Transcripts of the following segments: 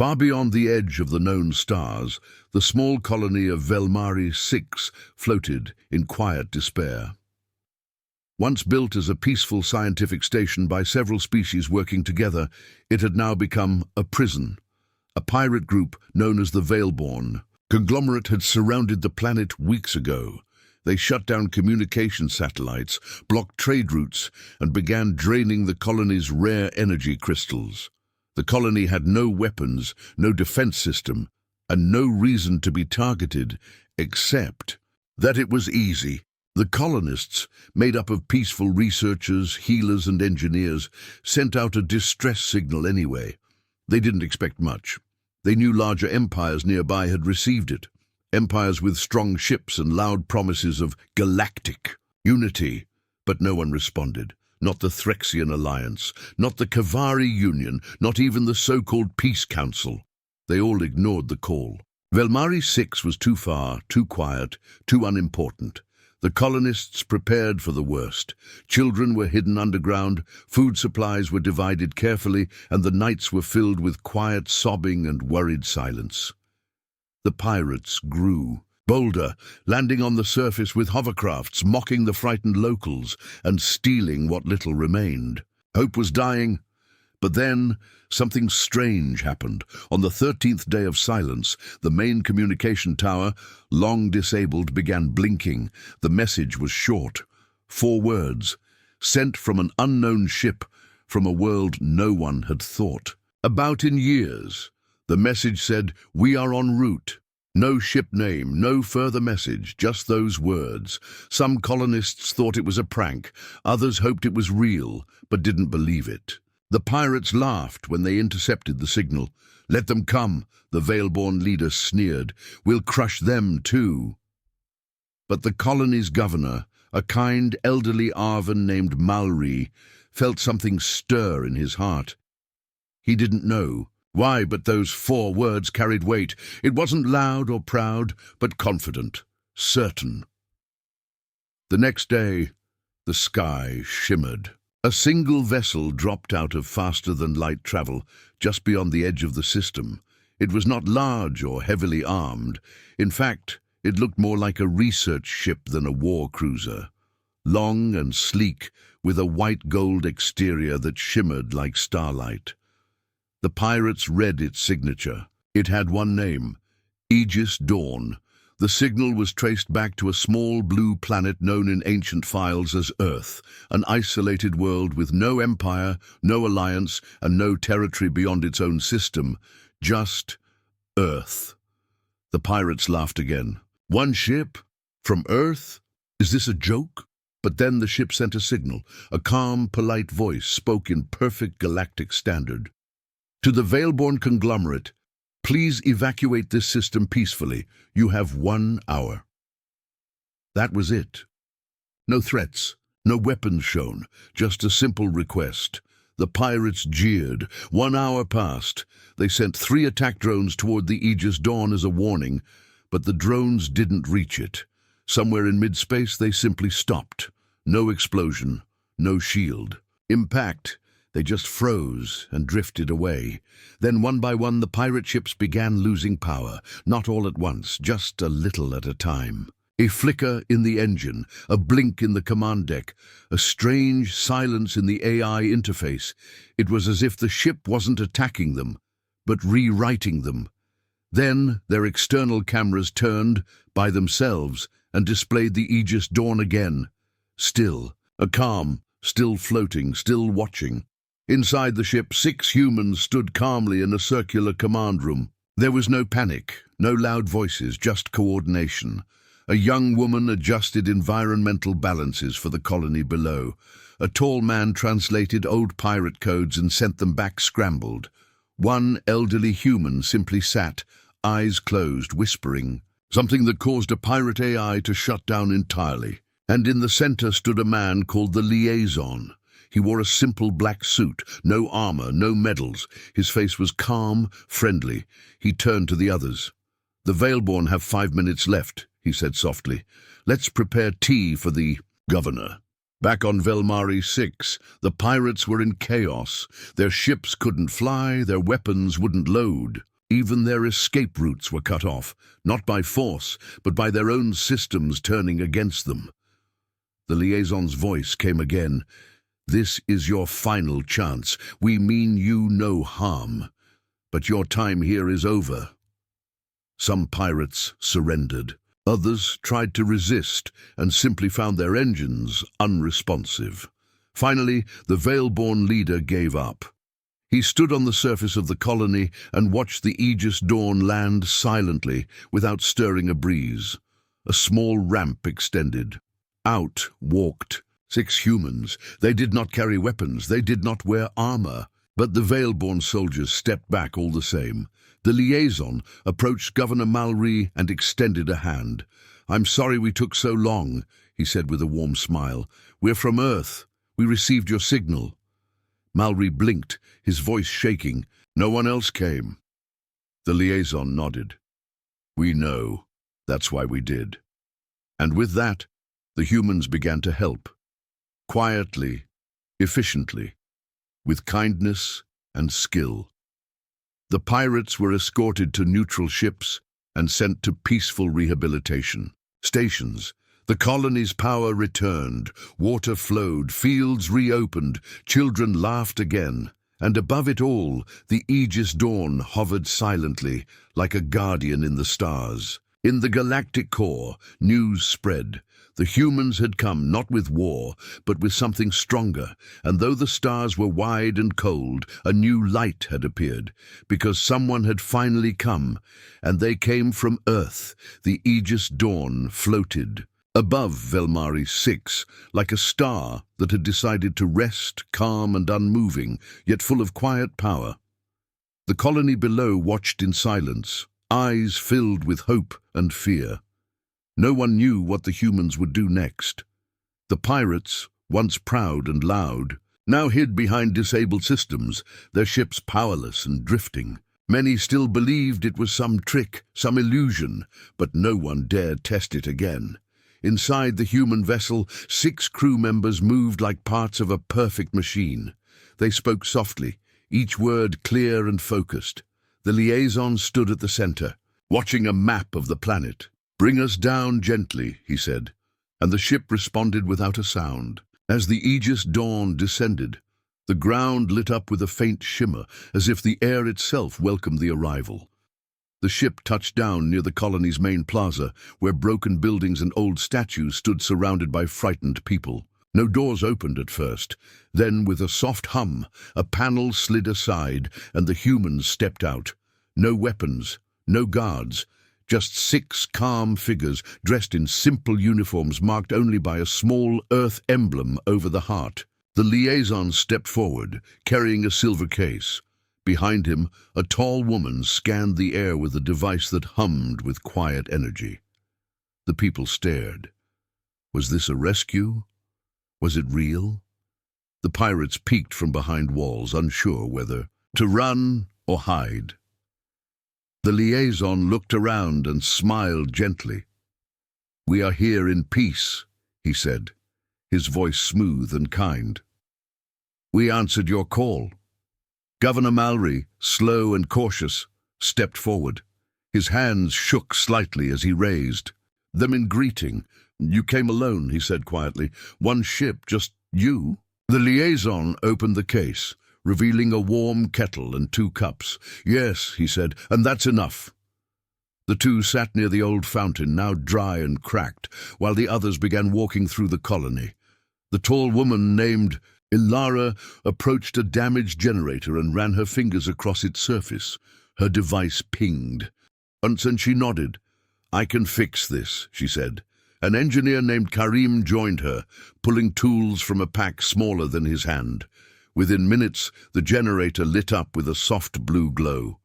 Far beyond the edge of the known stars, the small colony of Velmari 6 floated in quiet despair. Once built as a peaceful scientific station by several species working together, it had now become a prison. A pirate group known as the Veilborn conglomerate had surrounded the planet weeks ago. They shut down communication satellites, blocked trade routes, and began draining the colony's rare energy crystals. The colony had no weapons, no defense system, and no reason to be targeted, except that it was easy. The colonists, made up of peaceful researchers, healers, and engineers, sent out a distress signal anyway. They didn't expect much. They knew larger empires nearby had received it. Empires with strong ships and loud promises of galactic unity. But no one responded. Not the Threxian Alliance, not the Kavari Union, not even the so-called Peace Council. They all ignored the call. Velmari 6 was too far, too quiet, too unimportant. The colonists prepared for the worst. Children were hidden underground, food supplies were divided carefully, and the nights were filled with quiet sobbing and worried silence. The pirates grew, bolder, landing on the surface with hovercrafts, mocking the frightened locals and stealing what little remained. Hope was dying, but then something strange happened. On the 13th day of silence, the main communication tower, long disabled, began blinking. The message was short. 4 words, sent from an unknown ship from a world no one had thought about in years. The message said, "We are en route." No ship name, no further message, just those words. Some colonists thought it was a prank. Others hoped it was real, but didn't believe it. The pirates laughed when they intercepted the signal. "Let them come," the Veilborn leader sneered. "We'll crush them too." But the colony's governor, a kind, elderly Arvan named Malri, felt something stir in his heart. He didn't know why, but those 4 words carried weight. It wasn't loud or proud, but confident, certain. The next day, the sky shimmered. A single vessel dropped out of faster-than-light travel, just beyond the edge of the system. It was not large or heavily armed. In fact, it looked more like a research ship than a war cruiser. Long and sleek, with a white-gold exterior that shimmered like starlight. The pirates read its signature. It had one name, Aegis Dawn. The signal was traced back to a small blue planet known in ancient files as Earth, an isolated world with no empire, no alliance, and no territory beyond its own system. Just Earth. The pirates laughed again. "One ship? From Earth? Is this a joke?" But then the ship sent a signal. A calm, polite voice spoke in perfect galactic standard. "To the Veilborn conglomerate, please evacuate this system peacefully. You have 1 hour." That was it. No threats, no weapons shown, just a simple request. The pirates jeered. 1 hour passed. They sent 3 attack drones toward the Aegis Dawn as a warning, but the drones didn't reach it. Somewhere in mid-space they simply stopped. No explosion, no shield. Impact. They just froze and drifted away. Then one by one the pirate ships began losing power, not all at once, just a little at a time. A flicker in the engine, a blink in the command deck, a strange silence in the AI interface. It was as if the ship wasn't attacking them, but rewriting them. Then their external cameras turned by themselves and displayed the Aegis Dawn again. Still, a calm, still floating, still watching. Inside the ship, 6 humans stood calmly in a circular command room. There was no panic, no loud voices, just coordination. A young woman adjusted environmental balances for the colony below. A tall man translated old pirate codes and sent them back scrambled. One elderly human simply sat, eyes closed, whispering, something that caused a pirate AI to shut down entirely. And in the center stood a man called the Liaison. He wore a simple black suit, no armor, no medals. His face was calm, friendly. He turned to the others. "The Veilborn have 5 minutes left," he said softly. "Let's prepare tea for the governor." Back on Velmari 6, the pirates were in chaos. Their ships couldn't fly, their weapons wouldn't load. Even their escape routes were cut off, not by force, but by their own systems turning against them. The liaison's voice came again. "This is your final chance. We mean you no harm. But your time here is over." Some pirates surrendered. Others tried to resist and simply found their engines unresponsive. Finally, the Veil-born leader gave up. He stood on the surface of the colony and watched the Aegis Dawn land silently, without stirring a breeze. A small ramp extended. Out walked 6 humans. They did not carry weapons. They did not wear armor. But the Veil-born soldiers stepped back all the same. The liaison approached Governor Mallory and extended a hand. "I'm sorry we took so long," he said with a warm smile. "We're from Earth. We received your signal." Mallory blinked, his voice shaking. "No one else came." The liaison nodded. "We know. That's why we did." And with that, the humans began to help. Quietly, efficiently, with kindness and skill. The pirates were escorted to neutral ships and sent to peaceful rehabilitation stations. The colony's power returned, water flowed, fields reopened, children laughed again. And above it all, the Aegis Dawn hovered silently, like a guardian in the stars. In the galactic core, news spread. The humans had come not with war, but with something stronger, and though the stars were wide and cold, a new light had appeared, because someone had finally come, and they came from Earth. The Aegis Dawn floated above Velmari 6, like a star that had decided to rest, calm and unmoving, yet full of quiet power. The colony below watched in silence, eyes filled with hope and fear. No one knew what the humans would do next. The pirates, once proud and loud, now hid behind disabled systems, their ships powerless and drifting. Many still believed it was some trick, some illusion, but no one dared test it again. Inside the human vessel, 6 crew members moved like parts of a perfect machine. They spoke softly, each word clear and focused. The liaison stood at the center, watching a map of the planet. "Bring us down gently," he said, and the ship responded without a sound. As the Aegis Dawn descended, the ground lit up with a faint shimmer, as if the air itself welcomed the arrival. The ship touched down near the colony's main plaza, where broken buildings and old statues stood surrounded by frightened people. No doors opened at first. Then, with a soft hum, a panel slid aside, and the humans stepped out. No weapons, no guards, just 6 calm figures dressed in simple uniforms marked only by a small Earth emblem over the heart. The liaison stepped forward, carrying a silver case. Behind him, a tall woman scanned the air with a device that hummed with quiet energy. The people stared. Was this a rescue? Was it real? The pirates peeked from behind walls, unsure whether to run or hide. The liaison looked around and smiled gently. "We are here in peace," he said, his voice smooth and kind. "We answered your call." Governor Mallory, slow and cautious, stepped forward. His hands shook slightly as he raised them in greeting. "You came alone," he said quietly. "One ship, just you?" The liaison opened the case, revealing a warm kettle and 2 cups. "Yes," he said, "and that's enough." The 2 sat near the old fountain, now dry and cracked, while the others began walking through the colony. The tall woman named Ilara approached a damaged generator and ran her fingers across its surface. Her device pinged. Once and she nodded. "I can fix this," she said. An engineer named Karim joined her, pulling tools from a pack smaller than his hand. Within minutes, the generator lit up with a soft blue glow.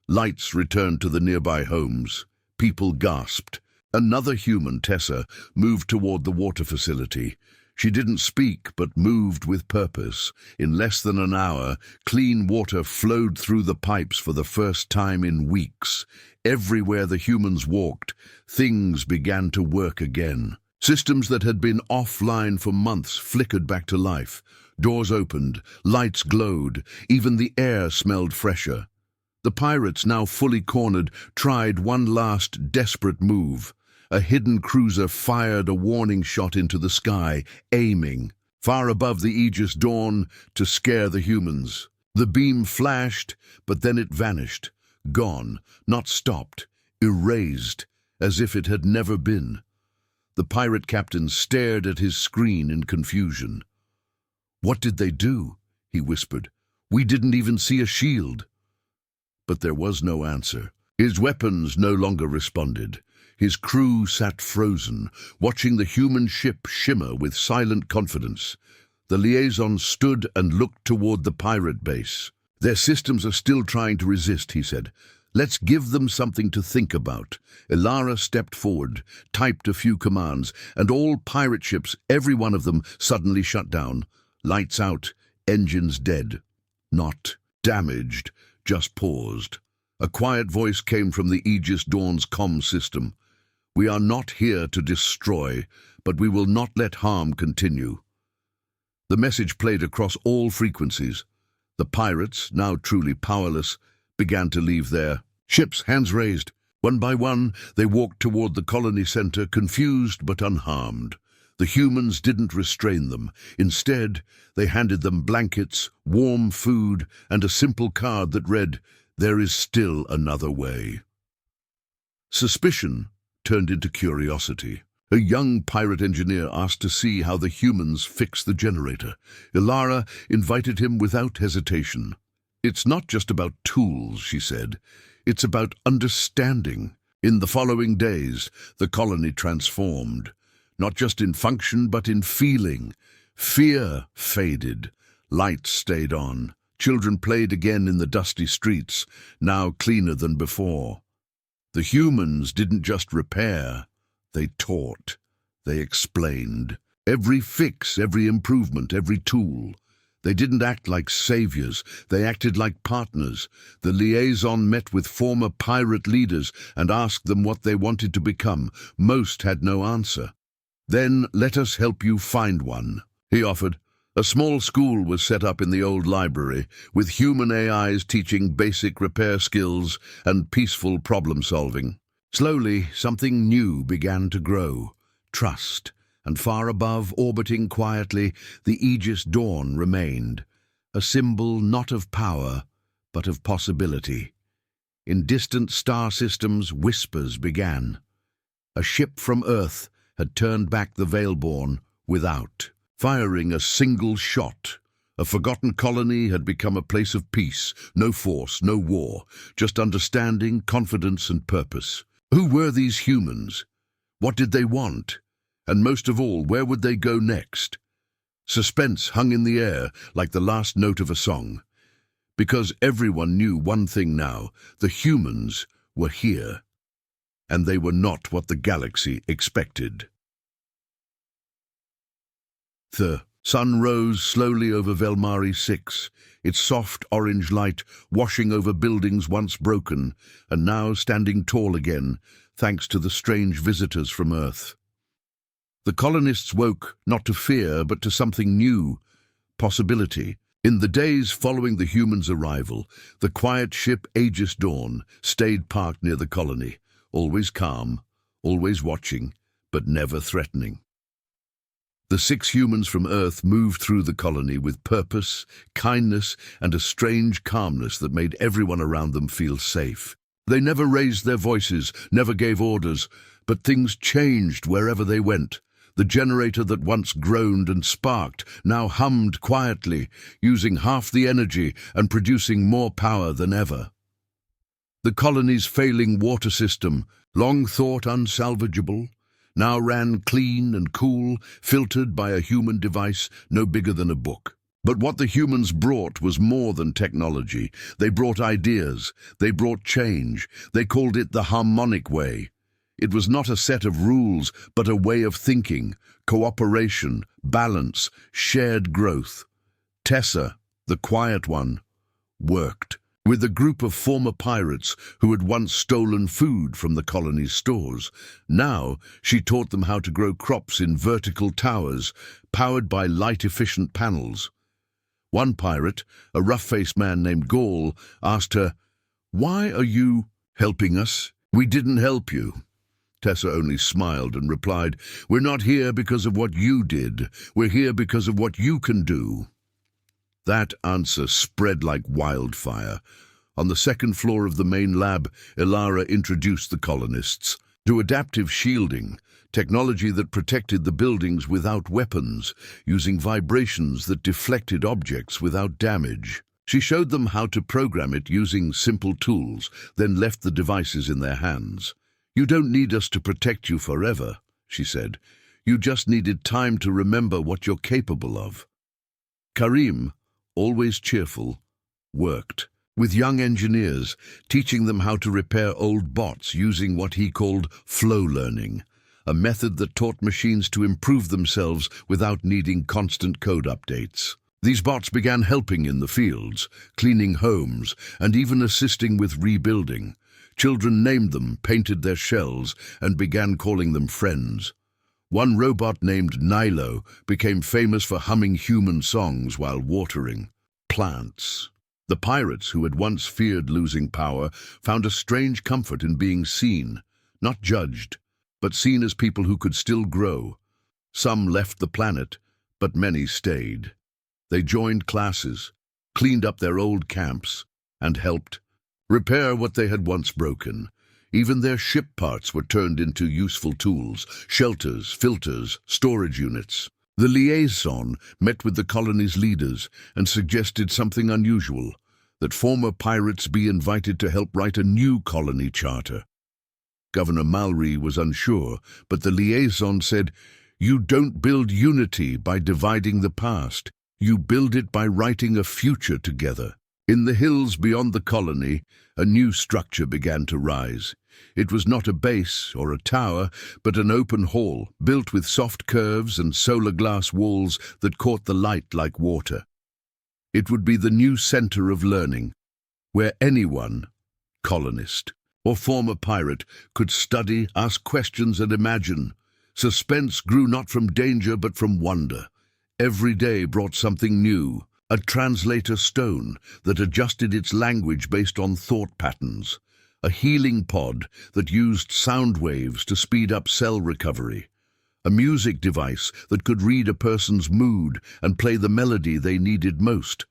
Lights returned to the nearby homes. People gasped. Another human, Tessa, moved toward the water facility. She didn't speak, but moved with purpose. In less than an hour, clean water flowed through the pipes for the first time in weeks. Everywhere the humans walked, things began to work again. Systems that had been offline for months flickered back to life. Doors opened, lights glowed, even the air smelled fresher. The pirates, now fully cornered, tried one last desperate move. A hidden cruiser fired a warning shot into the sky, aiming far above the Aegis Dawn to scare the humans. The beam flashed, but then it vanished, gone, not stopped, erased, as if it had never been. The pirate captain stared at his screen in confusion. "What did they do?" he whispered. "We didn't even see a shield." But there was no answer. His weapons no longer responded. His crew sat frozen, watching the human ship shimmer with silent confidence. The liaison stood and looked toward the pirate base. "Their systems are still trying to resist," he said. "Let's give them something to think about." Ilara stepped forward, typed a few commands, and all pirate ships, every one of them, suddenly shut down. Lights out, engines dead. Not damaged, just paused. A quiet voice came from the Aegis Dawn's comm system. "We are not here to destroy, but we will not let harm continue." The message played across all frequencies. The pirates, now truly powerless, began to leave their ships, hands raised. One by one, they walked toward the colony center, confused but unharmed. The humans didn't restrain them. Instead, they handed them blankets, warm food, and a simple card that read, "There is still another way." Suspicion turned into curiosity. A young pirate engineer asked to see how the humans fix the generator. Ilara invited him without hesitation. "It's not just about tools," she said. "It's about understanding." In the following days, the colony transformed. Not just in function, but in feeling. Fear faded. Lights stayed on. Children played again in the dusty streets, now cleaner than before. The humans didn't just repair. They taught. They explained. Every fix, every improvement, every tool. They didn't act like saviors. They acted like partners. The liaison met with former pirate leaders and asked them what they wanted to become. Most had no answer. "Then let us help you find one," he offered. A small school was set up in the old library, with human AIs teaching basic repair skills and peaceful problem-solving. Slowly, something new began to grow. Trust. And far above, orbiting quietly, the Aegis Dawn remained, a symbol not of power, but of possibility. In distant star systems, whispers began. A ship from Earth had turned back the Veilborn without firing a single shot. A forgotten colony had become a place of peace, no force, no war, just understanding, confidence, and purpose. Who were these humans? What did they want? And most of all, where would they go next? Suspense hung in the air like the last note of a song. Because everyone knew one thing now: the humans were here. And they were not what the galaxy expected. The sun rose slowly over Velmari 6, its soft orange light washing over buildings once broken, and now standing tall again, thanks to the strange visitors from Earth. The colonists woke not to fear, but to something new, possibility. In the days following the humans' arrival, the quiet ship Aegis Dawn stayed parked near the colony, always calm, always watching, but never threatening. The 6 humans from Earth moved through the colony with purpose, kindness, and a strange calmness that made everyone around them feel safe. They never raised their voices, never gave orders, but things changed wherever they went. The generator that once groaned and sparked now hummed quietly, using half the energy and producing more power than ever. The colony's failing water system, long thought unsalvageable, now ran clean and cool, filtered by a human device no bigger than a book. But what the humans brought was more than technology. They brought ideas. They brought change. They called it the harmonic way. It was not a set of rules, but a way of thinking, cooperation, balance, shared growth. Tessa, the quiet one, worked with a group of former pirates who had once stolen food from the colony's stores. Now she taught them how to grow crops in vertical towers, powered by light-efficient panels. One pirate, a rough-faced man named Gaul, asked her, "Why are you helping us? We didn't help you." Tessa only smiled and replied, "We're not here because of what you did. We're here because of what you can do." That answer spread like wildfire. On the second floor of the main lab, Ilara introduced the colonists to adaptive shielding, technology that protected the buildings without weapons, using vibrations that deflected objects without damage. She showed them how to program it using simple tools, then left the devices in their hands. "You don't need us to protect you forever," she said. "You just needed time to remember what you're capable of." Karim, always cheerful, worked with young engineers, teaching them how to repair old bots using what he called flow learning, a method that taught machines to improve themselves without needing constant code updates. These bots began helping in the fields, cleaning homes, and even assisting with rebuilding. Children named them, painted their shells, and began calling them friends. One robot named Nilo became famous for humming human songs while watering plants. The pirates, who had once feared losing power, found a strange comfort in being seen, not judged, but seen as people who could still grow. Some left the planet, but many stayed. They joined classes, cleaned up their old camps, and helped repair what they had once broken. Even their ship parts were turned into useful tools: shelters, filters, storage units. The liaison met with the colony's leaders and suggested something unusual, that former pirates be invited to help write a new colony charter. Governor Mallory was unsure, but the liaison said, "You don't build unity by dividing the past. You build it by writing a future together." In the hills beyond the colony, a new structure began to rise. It was not a base or a tower, but an open hall, built with soft curves and solar glass walls that caught the light like water. It would be the new center of learning, where anyone, colonist or former pirate, could study, ask questions, and imagine. Suspense grew not from danger but from wonder. Every day brought something new, a translator stone that adjusted its language based on thought patterns, a healing pod that used sound waves to speed up cell recovery, a music device that could read a person's mood and play the melody they needed most.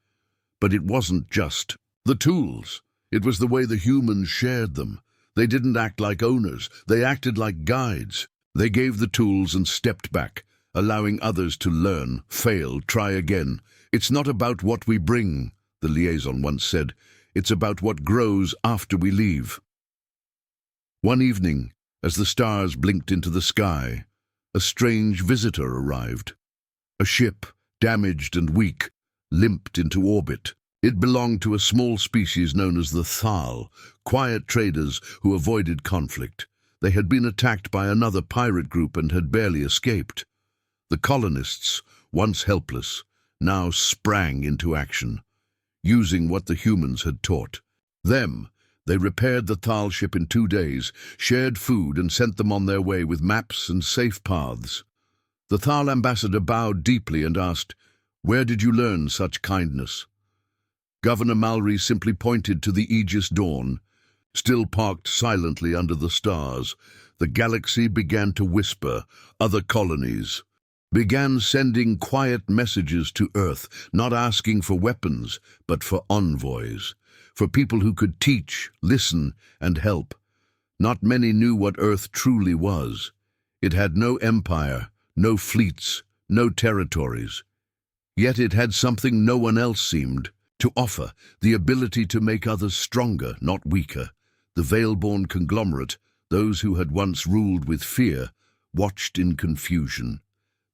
But it wasn't just the tools. It was the way the humans shared them. They didn't act like owners. They acted like guides. They gave the tools and stepped back, allowing others to learn, fail, try again. "It's not about what we bring," the liaison once said. "It's about what grows after we leave." One evening, as the stars blinked into the sky, a strange visitor arrived. A ship, damaged and weak, limped into orbit. It belonged to a small species known as the Thal, quiet traders who avoided conflict. They had been attacked by another pirate group and had barely escaped. The colonists, once helpless, now sprang into action, using what the humans had taught them. They repaired the Thal ship in 2 days, shared food, and sent them on their way with maps and safe paths. The Thal ambassador bowed deeply and asked, "Where did you learn such kindness?" Governor Mallory simply pointed to the Aegis Dawn, still parked silently under the stars. The galaxy began to whisper. Other colonies began sending quiet messages to Earth, not asking for weapons, but for envoys, for people who could teach, listen, and help. Not many knew what Earth truly was. It had no empire, no fleets, no territories. Yet it had something no one else seemed to offer: the ability to make others stronger, not weaker. The veil-born conglomerate, those who had once ruled with fear, watched in confusion.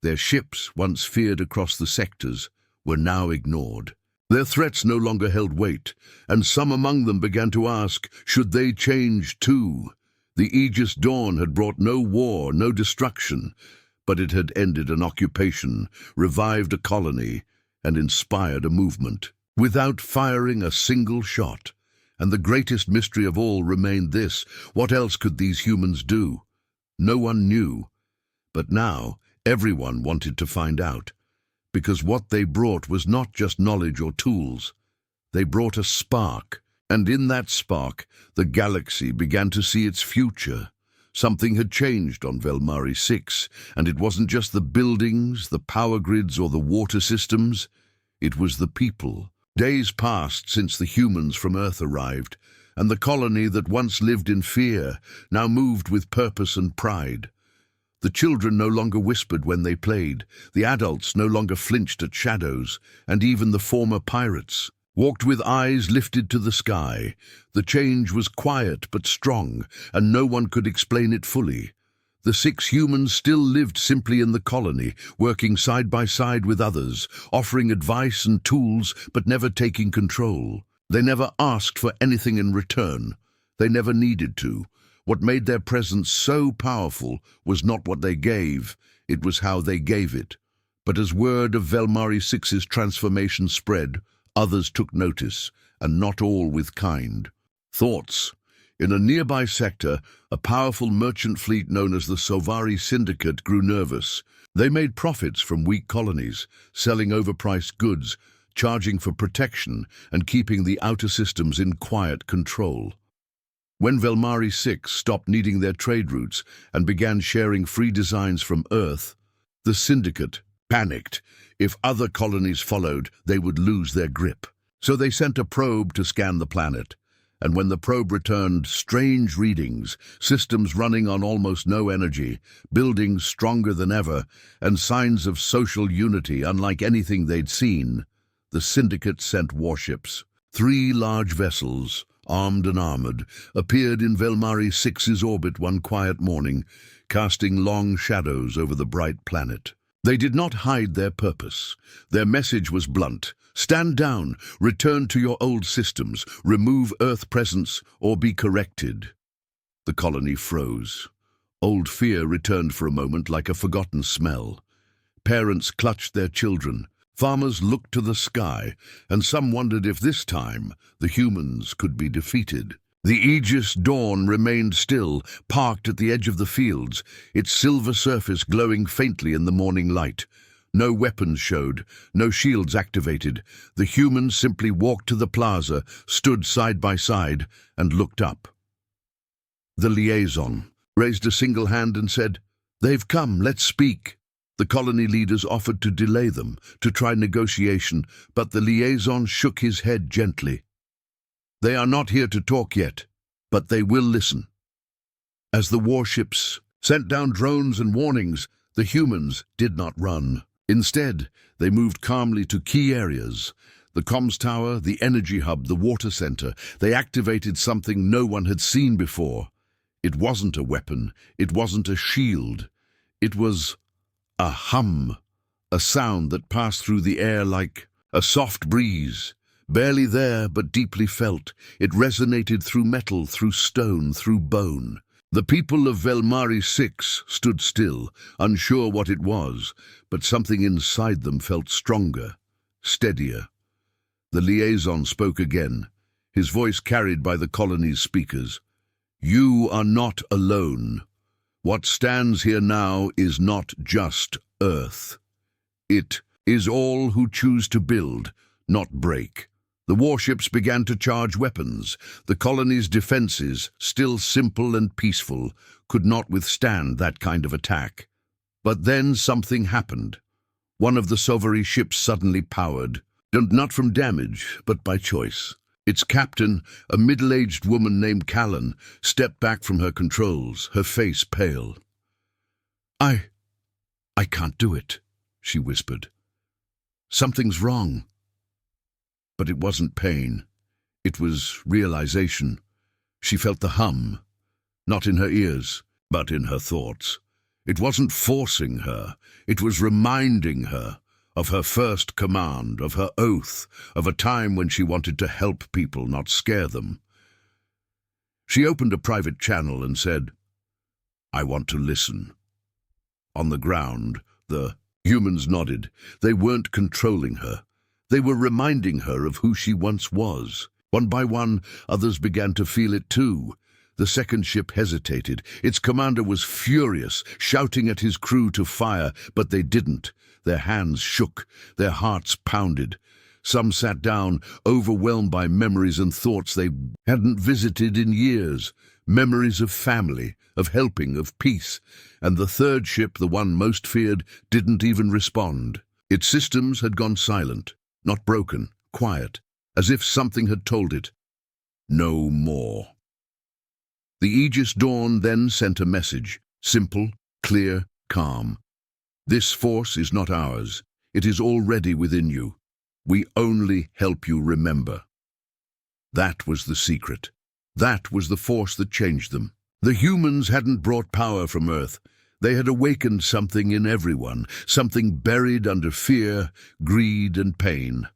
Their ships, once feared across the sectors, were now ignored. Their threats no longer held weight, and some among them began to ask, should they change too? The Aegis Dawn had brought no war, no destruction, but it had ended an occupation, revived a colony, and inspired a movement, without firing a single shot. And the greatest mystery of all remained this: what else could these humans do? No one knew. But now, everyone wanted to find out, because what they brought was not just knowledge or tools. They brought a spark, And in that spark, the galaxy began to see its future. Something had changed on Velmari 6, and it wasn't just the buildings, the power grids, or the water systems. It was the people. Days passed since the humans from Earth arrived, and the colony that once lived in fear now moved with purpose and pride. The children no longer whispered when they played, the adults no longer flinched at shadows, and even the former pirates walked with eyes lifted to the sky. The change was quiet but strong, and no one could explain it fully. The 6 humans still lived simply in the colony, working side by side with others, offering advice and tools, but never taking control. They never asked for anything in return. They never needed to. What made their presence so powerful was not what they gave, it was how they gave it. But as word of Velmari 6's transformation spread, others took notice, and not all with kind thoughts. In a nearby sector, a powerful merchant fleet known as the Sovari Syndicate grew nervous. They made profits from weak colonies, selling overpriced goods, charging for protection, and keeping the outer systems in quiet control. When Velmari 6 stopped needing their trade routes and began sharing free designs from Earth, the Syndicate panicked. If other colonies followed, they would lose their grip. So they sent a probe to scan the planet. And when the probe returned, strange readings, systems running on almost no energy, buildings stronger than ever, and signs of social unity unlike anything they'd seen. The Syndicate sent warships. 3 large vessels, armed and armored, appeared in Velmari 6's orbit one quiet morning, casting long shadows over the bright planet. They did not hide their purpose. Their message was blunt. Stand down, return to your old systems, remove Earth presence, or be corrected. The colony froze. Old fear returned for a moment like a forgotten smell. Parents clutched their children. Farmers looked to the sky, and some wondered if this time the humans could be defeated. The Aegis Dawn remained still, parked at the edge of the fields, its silver surface glowing faintly in the morning light. No weapons showed, no shields activated. The humans simply walked to the plaza, stood side by side, and looked up. The liaison raised a single hand and said, "They've come, let's speak." The colony leaders offered to delay them, to try negotiation, but the liaison shook his head gently. "They are not here to talk yet, but they will listen." As the warships sent down drones and warnings, the humans did not run. Instead, they moved calmly to key areas. The comms tower, the energy hub, the water center. They activated something no one had seen before. It wasn't a weapon. It wasn't a shield. It was a hum, a sound that passed through the air like a soft breeze. Barely there, but deeply felt. It resonated through metal, through stone, through bone. The people of Velmari 6 stood still, unsure what it was, but something inside them felt stronger, steadier. The liaison spoke again, his voice carried by the colony's speakers. "You are not alone. What stands here now is not just Earth. It is all who choose to build, not break." The warships began to charge weapons. The colony's defenses, still simple and peaceful, could not withstand that kind of attack. But then something happened. One of the Sovari ships suddenly powered, and not from damage, but by choice. Its captain, a middle-aged woman named Callan, stepped back from her controls, her face pale. I can't do it," she whispered. "Something's wrong." But it wasn't pain. It was realization. She felt the hum, not in her ears, but in her thoughts. It wasn't forcing her. It was reminding her of her first command, of her oath, of a time when she wanted to help people, not scare them. She opened a private channel and said, "I want to listen." On the ground, the humans nodded. They weren't controlling her. They were reminding her of who she once was. One by one, others began to feel it too. The second ship hesitated. Its commander was furious, shouting at his crew to fire, but they didn't. Their hands shook, their hearts pounded. Some sat down, overwhelmed by memories and thoughts they hadn't visited in years. Memories of family, of helping, of peace. And the third ship, the one most feared, didn't even respond. Its systems had gone silent, not broken, quiet, as if something had told it, no more. The Aegis Dawn then sent a message, simple, clear, calm. This force is not ours. It is already within you. We only help you remember. That was the secret. That was the force that changed them. The humans hadn't brought power from Earth. They had awakened something in everyone, something buried under fear, greed, and pain.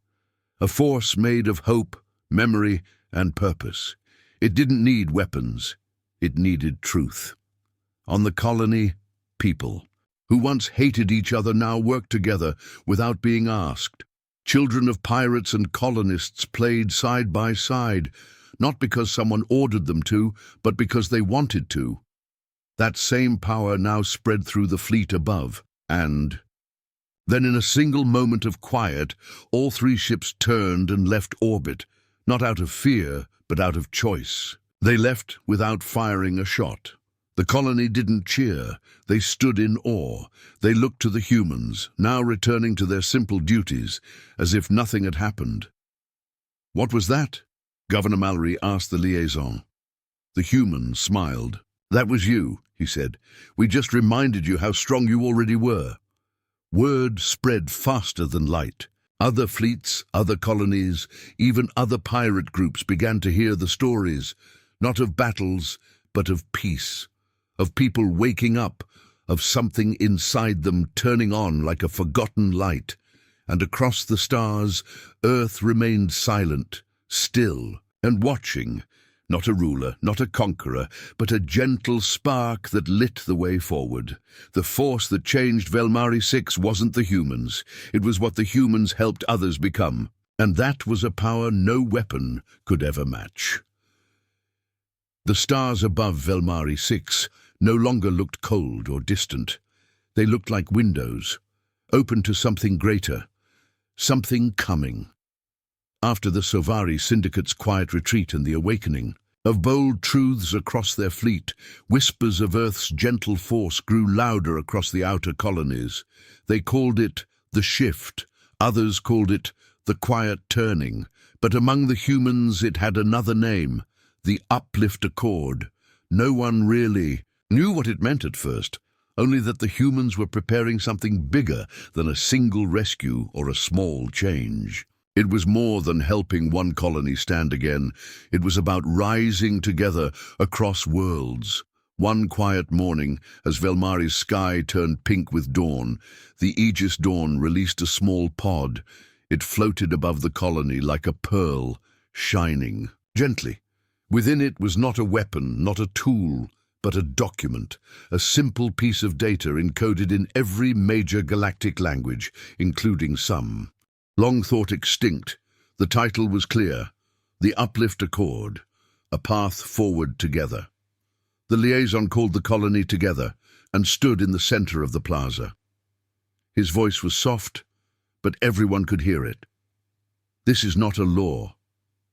A force made of hope, memory, and purpose. It didn't need weapons. It needed truth. On the colony, people, who once hated each other, now worked together without being asked. Children of pirates and colonists played side by side, not because someone ordered them to, but because they wanted to. That same power now spread through the fleet above, and then in a single moment of quiet, all three ships turned and left orbit, not out of fear, but out of choice. They left without firing a shot. The colony didn't cheer. They stood in awe. They looked to the humans, now returning to their simple duties, as if nothing had happened. "What was that?" Governor Mallory asked the liaison. The human smiled. "That was you," he said. "We just reminded you how strong you already were." Word spread faster than light. Other fleets, other colonies, even other pirate groups began to hear the stories, not of battles, but of peace, of people waking up, of something inside them turning on like a forgotten light. And across the stars, Earth remained silent, still, and watching, not a ruler, not a conqueror, but a gentle spark that lit the way forward. The force that changed Velmari 6 wasn't the humans. It was what the humans helped others become. And that was a power no weapon could ever match. The stars above Velmari 6 no longer looked cold or distant. They looked like windows, open to something greater, something coming. After the Sovari Syndicate's quiet retreat and the awakening of bold truths across their fleet, whispers of Earth's gentle force grew louder across the outer colonies. They called it the shift. Others called it the quiet turning. But among the humans it had another name, the Uplift Accord. No one really knew what it meant at first, only that the humans were preparing something bigger than a single rescue or a small change. It was more than helping one colony stand again. It was about rising together across worlds. One quiet morning, as Velmari's sky turned pink with dawn, the Aegis Dawn released a small pod. It floated above the colony like a pearl, shining gently. Within it was not a weapon, not a tool, but a document, a simple piece of data encoded in every major galactic language, including some long thought extinct. The title was clear: The Uplift Accord, a path forward together. The liaison called the colony together and stood in the center of the plaza. His voice was soft, but everyone could hear it. "This is not a law.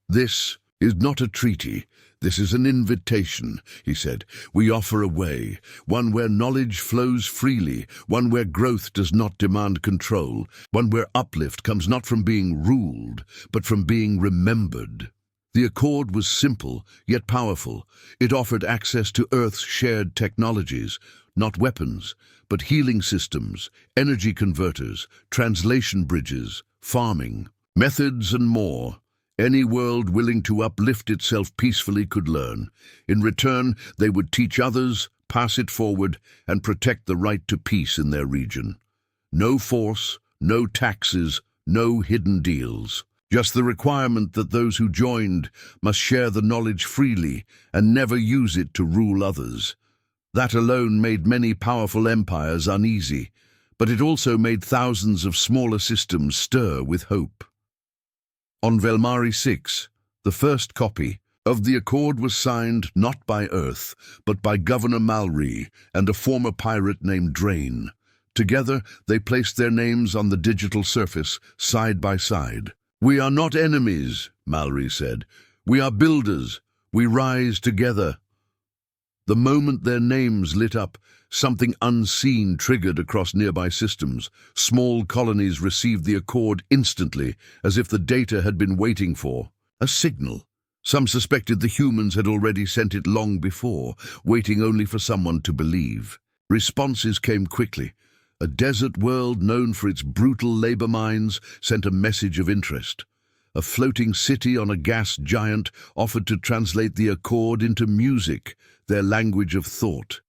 This is not a treaty. This is an invitation," he said. "We offer a way, one where knowledge flows freely, one where growth does not demand control, one where uplift comes not from being ruled, but from being remembered." The accord was simple, yet powerful. It offered access to Earth's shared technologies, not weapons, but healing systems, energy converters, translation bridges, farming, methods, and more. Any world willing to uplift itself peacefully could learn. In return, they would teach others, pass it forward, and protect the right to peace in their region. No force, no taxes, no hidden deals. Just the requirement that those who joined must share the knowledge freely and never use it to rule others. That alone made many powerful empires uneasy, but it also made thousands of smaller systems stir with hope. On Velmari 6, the first copy of the accord was signed not by Earth, but by Governor Mallory and a former pirate named Drain. Together, they placed their names on the digital surface, side by side. "We are not enemies," Mallory said. "We are builders. We rise together." The moment their names lit up, something unseen triggered across nearby systems. Small colonies received the accord instantly, as if the data had been waiting for a signal. Some suspected the humans had already sent it long before, waiting only for someone to believe. Responses came quickly. A desert world known for its brutal labor mines sent a message of interest. A floating city on a gas giant offered to translate the accord into music, their language of thought.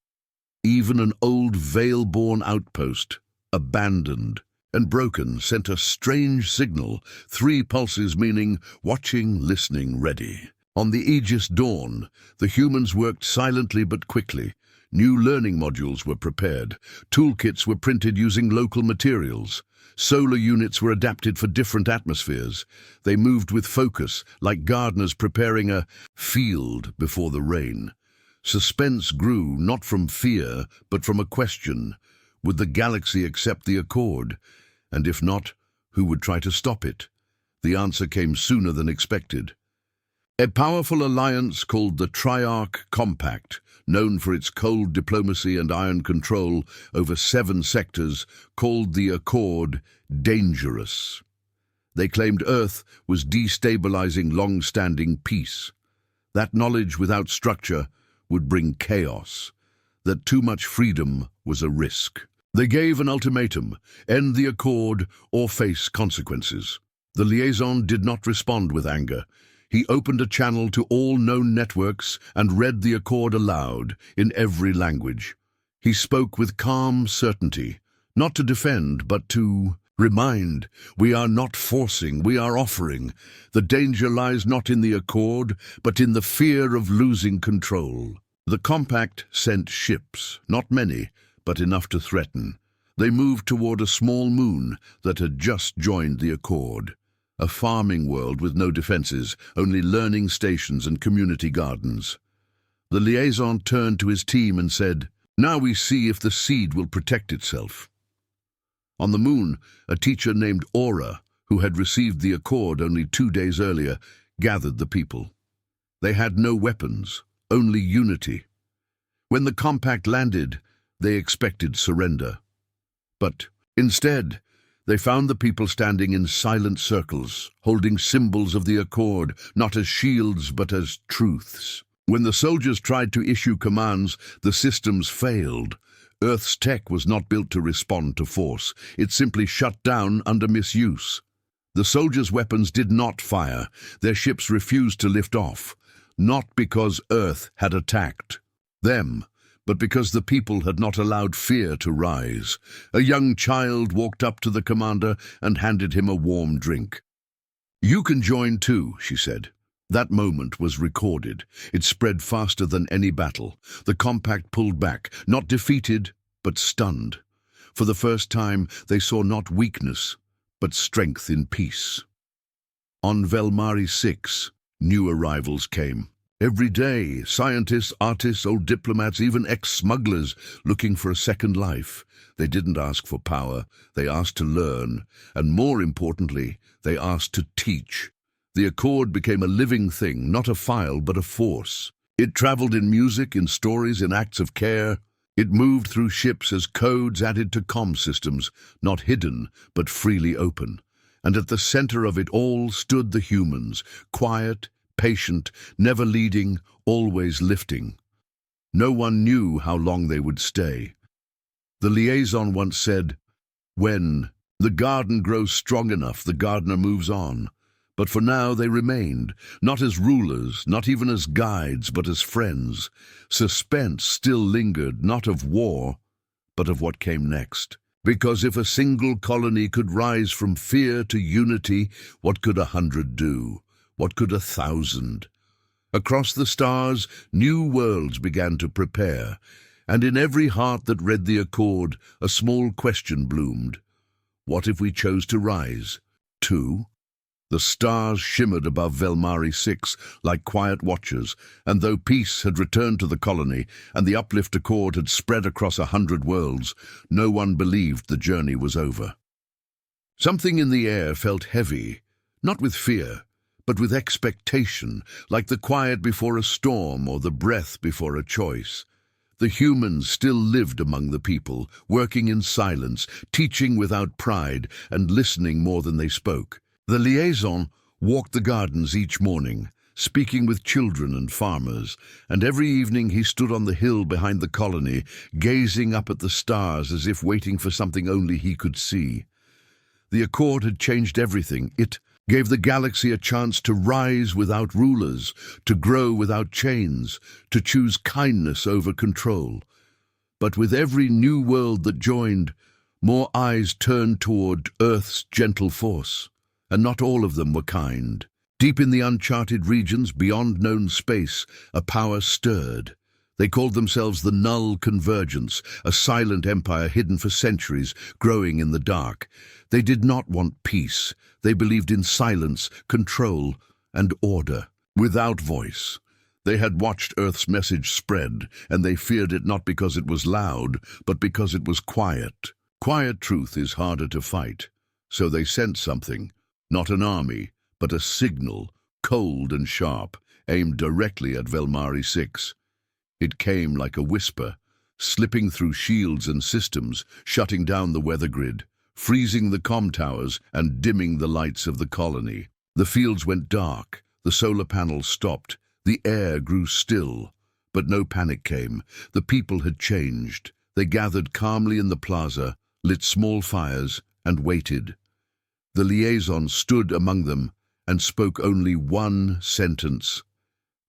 Even an old Veil-born outpost, abandoned and broken, sent a strange signal, 3 pulses meaning watching, listening, ready. On the Aegis Dawn, the humans worked silently but quickly. New learning modules were prepared. Toolkits were printed using local materials. Solar units were adapted for different atmospheres. They moved with focus, like gardeners preparing a field before the rain. Suspense grew not from fear, but from a question. Would the galaxy accept the accord? And if not, who would try to stop it? The answer came sooner than expected. A powerful alliance called the Triarch Compact, known for its cold diplomacy and iron control over 7 sectors, called the Accord dangerous. They claimed Earth was destabilizing long-standing peace. That knowledge without structure would bring chaos. That too much freedom was a risk. They gave an ultimatum: end the accord or face consequences. The liaison did not respond with anger. He opened a channel to all known networks and read the accord aloud in every language. He spoke with calm certainty, not to defend, but to remind. We are not forcing, we are offering. The danger lies not in the accord, but in the fear of losing control. The Compact sent ships, not many, but enough to threaten. They moved toward a small moon that had just joined the accord. A farming world with no defenses, only learning stations and community gardens. The liaison turned to his team and said, "Now we see if the seed will protect itself." On the moon, a teacher named Aura, who had received the accord only 2 days earlier, gathered the people. They had no weapons, only unity. When the Compact landed, they expected surrender. But instead, they found the people standing in silent circles, holding symbols of the accord, not as shields but as truths. When the soldiers tried to issue commands, the systems failed. Earth's tech was not built to respond to force. It simply shut down under misuse. The soldiers' weapons did not fire. Their ships refused to lift off, not because Earth had attacked them, but because the people had not allowed fear to rise. A young child walked up to the commander and handed him a warm drink. "You can join too," she said. That moment was recorded. It spread faster than any battle. The Compact pulled back, not defeated, but stunned. For the first time, they saw not weakness, but strength in peace. On Velmari 6, new arrivals came. Every day, scientists, artists, old diplomats, even ex-smugglers looking for a second life. They didn't ask for power, they asked to learn, and more importantly, they asked to teach. The accord became a living thing, not a file, but a force. It traveled in music, in stories, in acts of care. It moved through ships as codes added to comm systems, not hidden, but freely open. And at the center of it all stood the humans, quiet, patient, never leading, always lifting. No one knew how long they would stay. The liaison once said, "When the garden grows strong enough, the gardener moves on." But for now they remained, not as rulers, not even as guides, but as friends. Suspense still lingered, not of war, but of what came next. Because if a single colony could rise from fear to unity, what could 100 do? What could 1,000? Across the stars, new worlds began to prepare, and in every heart that read the accord, a small question bloomed. What if we chose to rise, too? The stars shimmered above Velmari 6 like quiet watchers, and though peace had returned to the colony and the uplift accord had spread across 100 worlds, no one believed the journey was over. Something in the air felt heavy, Not with fear, but with expectation, like the quiet before a storm or the breath before a choice. The humans still lived among the people, working in silence, teaching without pride, and listening more than they spoke. The liaison walked the gardens each morning, speaking with children and farmers, and every evening he stood on the hill behind the colony, gazing up at the stars as if waiting for something only he could see. The Accord had changed everything. It gave the galaxy a chance to rise without rulers, to grow without chains, to choose kindness over control. But with every new world that joined, more eyes turned toward Earth's gentle force, and not all of them were kind. Deep in the uncharted regions beyond known space, a power stirred. They called themselves the Null Convergence, a silent empire hidden for centuries, growing in the dark. They did not want peace. They believed in silence, control, and order. Without voice, they had watched Earth's message spread, and they feared it not because it was loud, but because it was quiet. Quiet truth is harder to fight. So they sent something, not an army, but a signal, cold and sharp, aimed directly at Velmari 6. It came like a whisper, slipping through shields and systems, shutting down the weather grid, freezing the comm towers and dimming the lights of the colony. The fields went dark, the solar panels stopped, the air grew still. But no panic came. The people had changed. They gathered calmly in the plaza, lit small fires, and waited. The liaison stood among them and spoke only one sentence.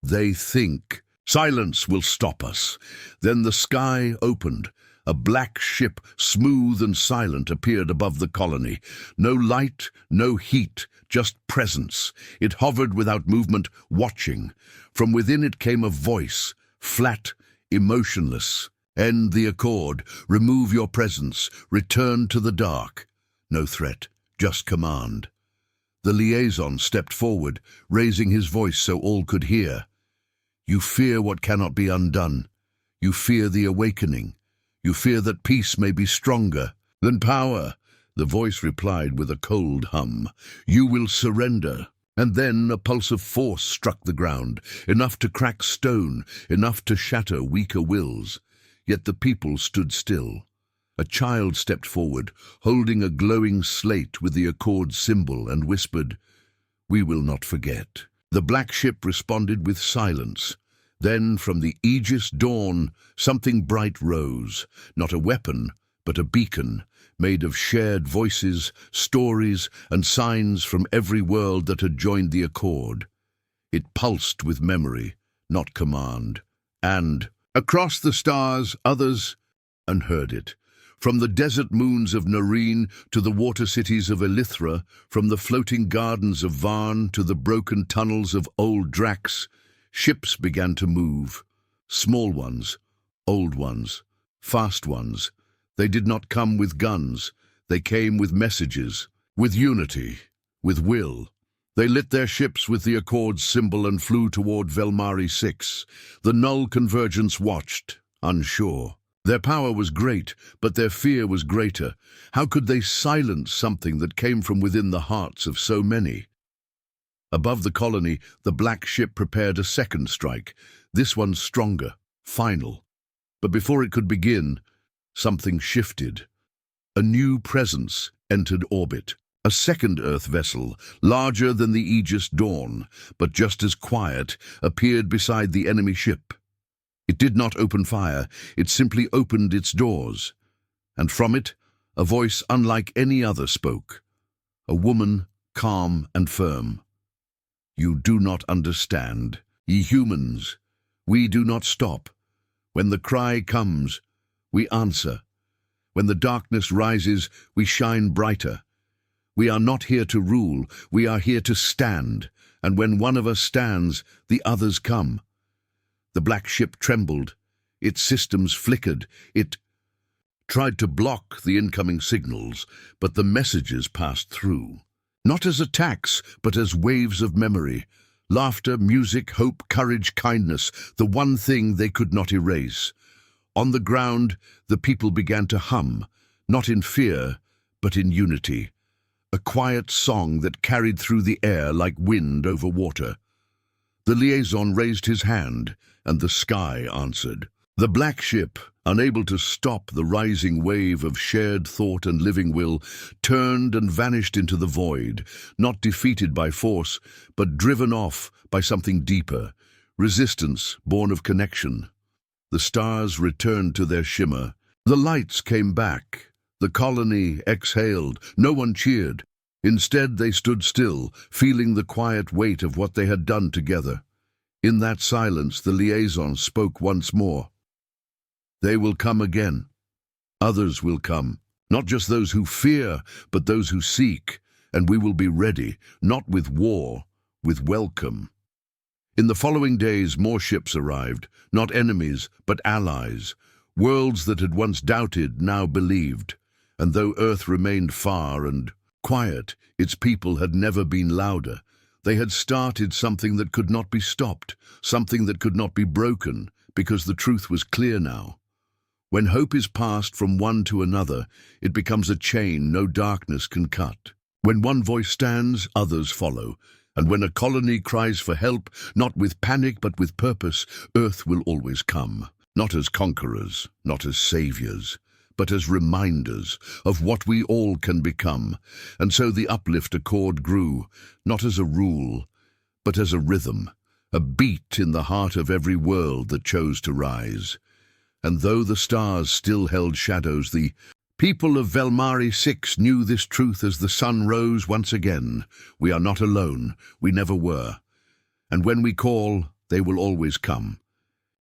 They think. Silence will stop us. Then the sky opened. A black ship, smooth and silent, appeared above the colony. No light, no heat, just presence. It hovered without movement, watching. From within it came a voice, flat, emotionless. End the Accord. Remove your presence. Return to the dark. No threat, just command. The liaison stepped forward, raising his voice so all could hear. You fear what cannot be undone. You fear the awakening. You fear that peace may be stronger than power. The voice replied with a cold hum. You will surrender. And then a pulse of force struck the ground, enough to crack stone, enough to shatter weaker wills. Yet the people stood still. A child stepped forward, holding a glowing slate with the Accord symbol, and whispered, We will not forget. The black ship responded with silence. Then, from the Aegis dawn, something bright rose, not a weapon, but a beacon, made of shared voices, stories, and signs from every world that had joined the Accord. It pulsed with memory, not command. And, across the stars, others, and heard it. From the desert moons of Nareen to the water cities of Elithra, from the floating gardens of Varn to the broken tunnels of old Drax, ships began to move. Small ones, old ones, fast ones. They did not come with guns. They came with messages, with unity, with will. They lit their ships with the Accord's symbol and flew toward Velmari 6. The Null Convergence watched, unsure. Their power was great, but their fear was greater. How could they silence something that came from within the hearts of so many? Above the colony, the black ship prepared a second strike, this one stronger, final. But before it could begin, something shifted. A new presence entered orbit. A second Earth vessel, larger than the Aegis Dawn, but just as quiet, appeared beside the enemy ship. It did not open fire, it simply opened its doors. And from it, a voice unlike any other spoke. A woman, calm and firm. You do not understand, ye humans. We do not stop. When the cry comes, we answer. When the darkness rises, we shine brighter. We are not here to rule, we are here to stand. And when one of us stands, the others come. The black ship trembled. Its systems flickered. It tried to block the incoming signals, but the messages passed through. Not as attacks, but as waves of memory. Laughter, music, hope, courage, kindness, the one thing they could not erase. On the ground, the people began to hum, not in fear, but in unity. a quiet song that carried through the air like wind over water. The liaison raised his hand, and the sky answered. The black ship, unable to stop the rising wave of shared thought and living will, turned and vanished into the void, not defeated by force, but driven off by something deeper, resistance born of connection. The stars returned to their shimmer. The lights came back. The colony exhaled. No one cheered. Instead, they stood still, feeling the quiet weight of what they had done together. In that silence, the liaison spoke once more. They will come again. Others will come. Not just those who fear, but those who seek. And we will be ready, not with war, with welcome. In the following days, more ships arrived, not enemies, but allies. Worlds that had once doubted now believed. And though Earth remained far and quiet, its people had never been louder. They had started something that could not be stopped, something that could not be broken, because the truth was clear now. When hope is passed from one to another, it becomes a chain no darkness can cut. When one voice stands, others follow. And when a colony cries for help, not with panic but with purpose, Earth will always come. Not as conquerors, not as saviors, but as reminders of what we all can become. And so the uplift accord grew, not as a rule, but as a rhythm, a beat in the heart of every world that chose to rise. And though the stars still held shadows, the people of Velmari 6 knew this truth as the sun rose once again. We are not alone, we never were. And when we call, they will always come.